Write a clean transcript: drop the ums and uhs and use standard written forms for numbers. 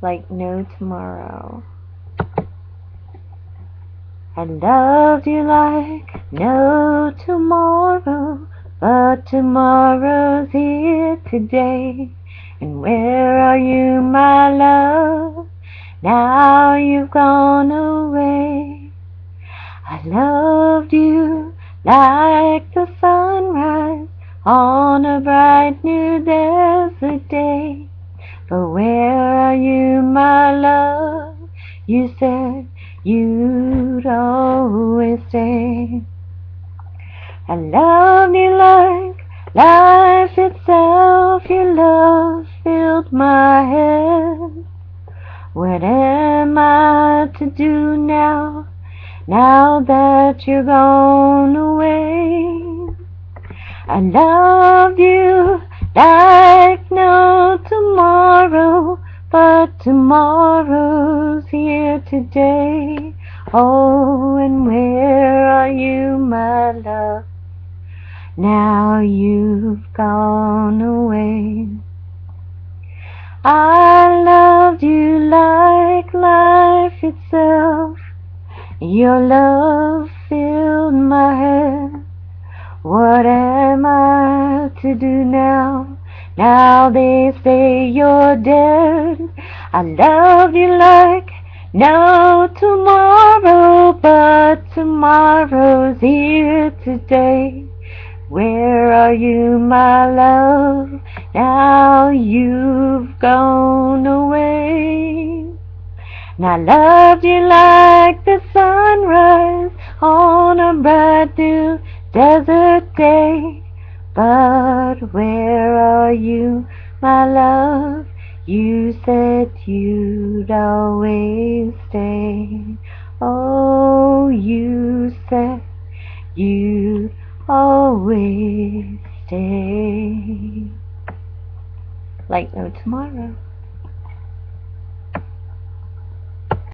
Like no tomorrow. I loved you like no tomorrow, but tomorrow's here today. And where are you, my love? Now you've gone away. I loved you like the sunrise on a bright new desert day. But where are you, my love? You said you'd always stay. I loved you like life itself. Your love filled my head. What am I to do now, now that you're gone away? I loved you like no tomorrow, but tomorrow's here today. Oh, and where are you, my love? Now you've gone away. I loved you like life itself. Your love filled my head. What am I to do now? Now they say you're dead. I loved you like no tomorrow, but tomorrow's here today. Where are you, my love? Now you've gone away. And I loved you like the sunrise on a bright new desert day. But where are you, my love? You said you'd always stay. Oh, you said you'd always stay. Like no tomorrow.